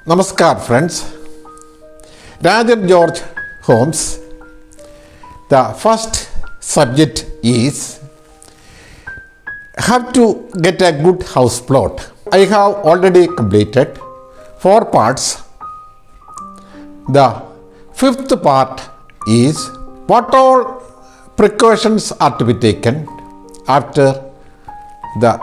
Namaskar friends. Rajan George Holmes. The first subject is how to get a good house plot. I have already completed 4 parts. The 5th part is what all precautions are to be taken after the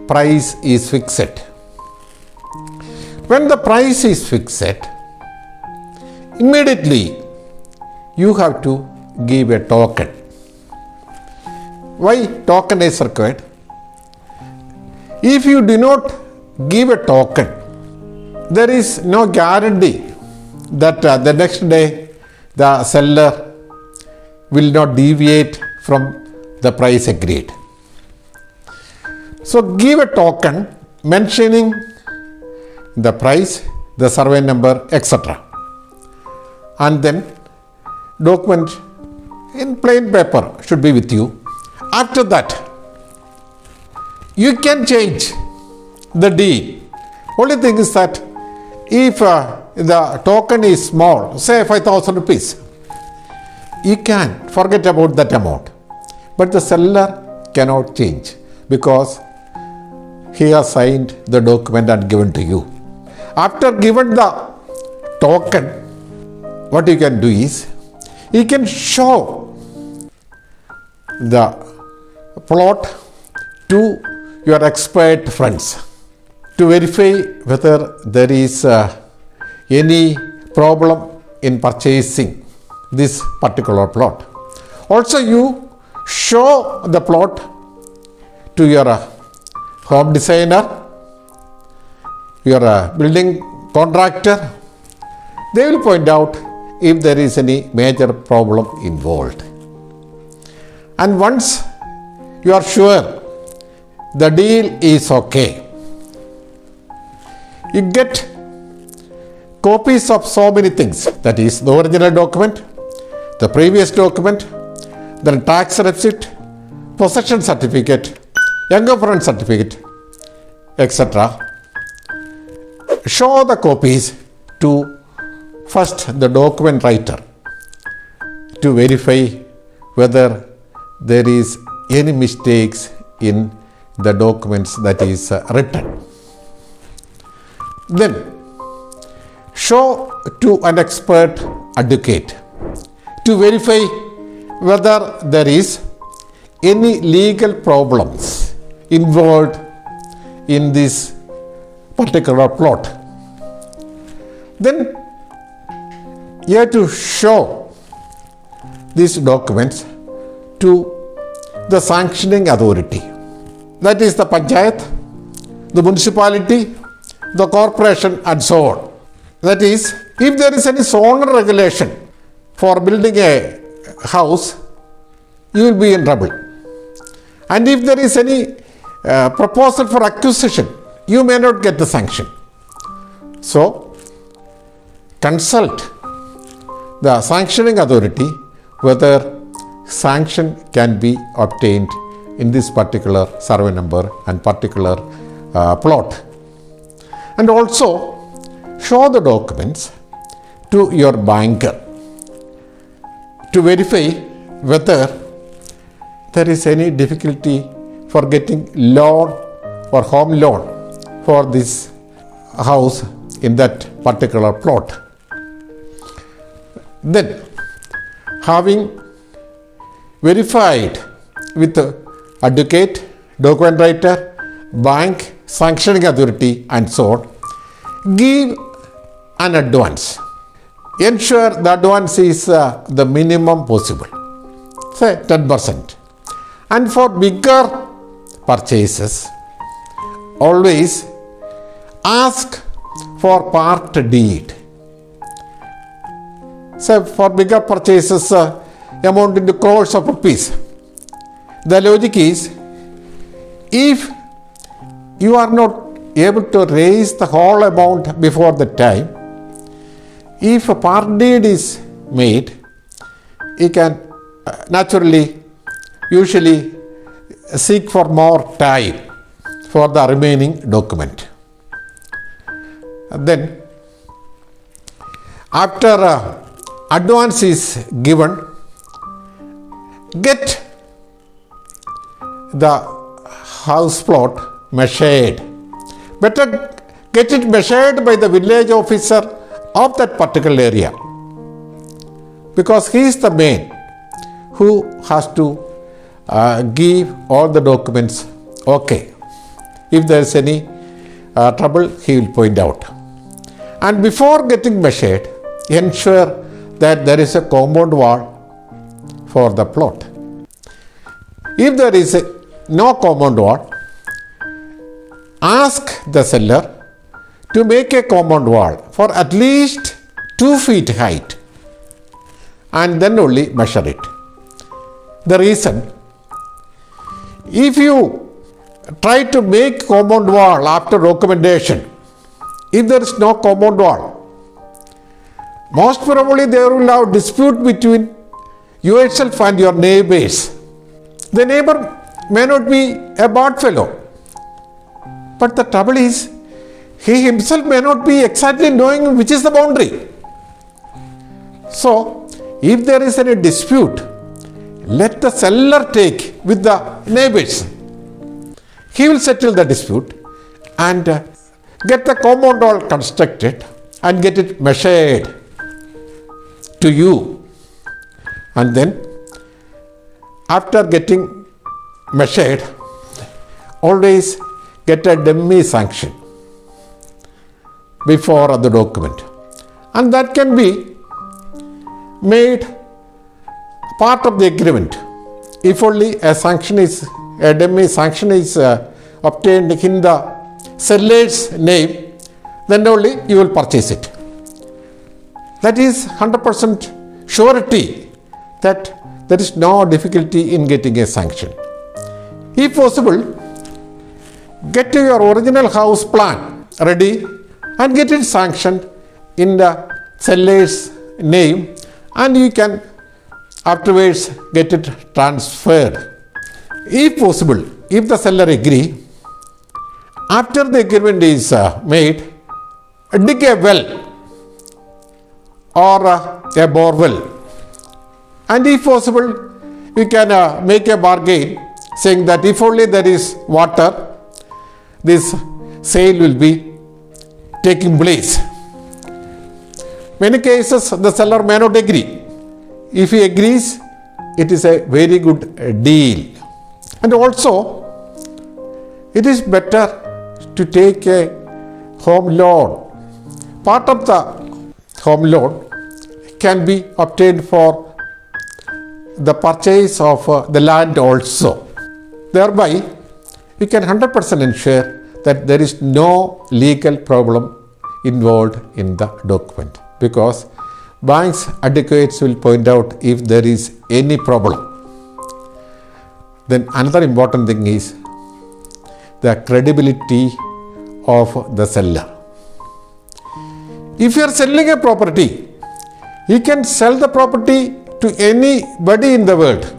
price is fixed. When the price is fixed, immediately you have to give a token. Why token is required? If you do not give a token, there is no guarantee that the next day the seller will not deviate from the price agreed. So give a token mentioning the price, the survey number, etc. And then document in plain paper should be with you. After that, you can change the deal. Only thing is that if the token is small, say 5,000 rupees, you can forget about that amount. But the seller cannot change because he has signed the document and given to you. After given the token, what you can do is, you can show the plot to your expert friends to verify whether there is any problem in purchasing this particular plot. Also, you show the plot to your home designer, your building contractor. They will point out if there is any major problem involved. And once you are sure the deal is okay, you get copies of so many things. That is the original document, the previous document, the tax receipt, possession certificate, younger friend certificate, etc. Show the copies to first the document writer to verify whether there is any mistakes in the documents that is written. Then show to an expert advocate to verify whether there is any legal problems involved in this particular plot. Then you have to show these documents to the sanctioning authority. That is the panchayat, the municipality, the corporation, and so on. That is, if there is any zonal regulation for building a house, you will be in trouble. And if there is any proposal for acquisition, you may not get the sanction. So, consult the sanctioning authority whether sanction can be obtained in this particular survey number and particular plot. And also show the documents to your banker to verify whether there is any difficulty for getting loan or home loan for this house in that particular plot. Then, having verified with the advocate, document writer, bank, sanctioning authority, and so on, give an advance. Ensure the advance is the minimum possible, say 10%. And for bigger purchases, always ask for part deed. So for bigger purchases, amount in the crores of rupees. The logic is, if you are not able to raise the whole amount before the time, if a part deed is made, you can usually seek for more time for the remaining document. And then After advance is given, get the house plot measured. Better get it measured by the village officer of that particular area, because he is the man who has to give all the documents okay. If there is any trouble, he will point out. And before getting measured, ensure that there is a compound wall for the plot. If there is no compound wall, ask the seller to make a compound wall for at least 2 feet height, and then only measure it. The reason, if you try to make compound wall after documentation, if there is no compound wall, most probably there will have dispute between yourself and your neighbors. The neighbor may not be a bad fellow, but the trouble is, he himself may not be exactly knowing which is the boundary. So, if there is any dispute, let the seller take with the neighbors. He will settle the dispute and get the compound wall constructed and get it measured to you. And then, after getting measured, always get a dummy sanction before the document, and that can be made part of the agreement. If only a dummy sanction is obtained in the seller's name, then only you will purchase it. That is 100% surety that there is no difficulty in getting a sanction. If possible, get your original house plan ready and get it sanctioned in the seller's name, and you can afterwards get it transferred. If possible, if the seller agree, after the agreement is made, dig a well or a bore well, and if possible, you can make a bargain saying that if only there is water, this sale will be taking place. Many cases the seller may not agree. If he agrees, it is a very good deal. And also, it is better to take a home loan. Part of the home loan can be obtained for the purchase of the land also. Thereby, you can 100% ensure that there is no legal problem involved in the document, because banks advocates will point out if there is any problem. Then another important thing is the credibility of the seller. If you are selling a property, you can sell the property to anybody in the world.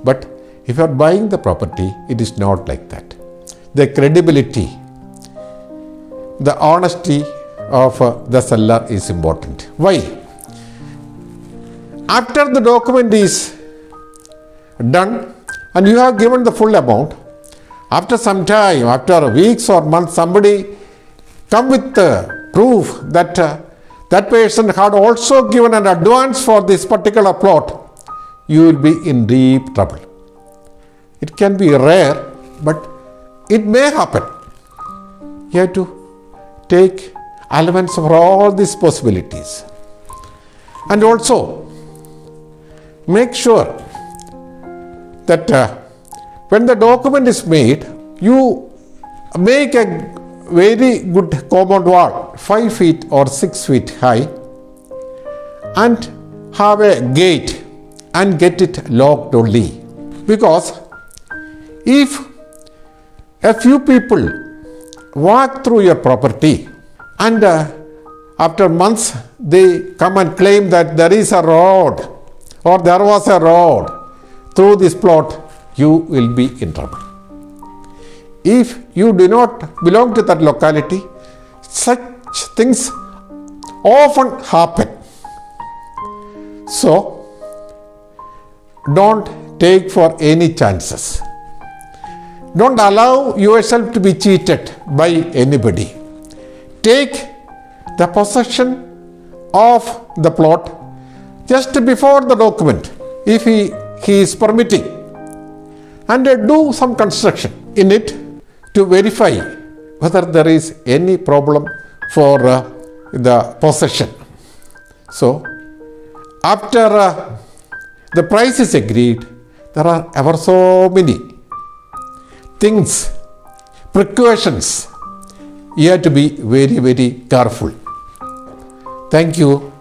But if you are buying the property, it is not like that. The credibility, the honesty of the seller is important. Why? After the document is done and you have given the full amount, after some time, after weeks or months, somebody come with proof that that person had also given an advance for this particular plot, you will be in deep trouble. It can be rare, but it may happen. You have to take allowance for all these possibilities. And also, make sure that when the document is made, you make a very good compound wall, 5 feet or 6 feet high, and have a gate and get it locked only. Because if a few people walk through your property and after months they come and claim that there is a road or there was a road through this plot, you will be in trouble. If you do not belong to that locality, such things often happen. So, don't take for any chances. Don't allow yourself to be cheated by anybody. Take the possession of the plot just before the document, if he is permitting, and do some construction in it to verify whether there is any problem for the possession. So, after the price is agreed, there are ever so many things, precautions. You have to be very, very careful. Thank you.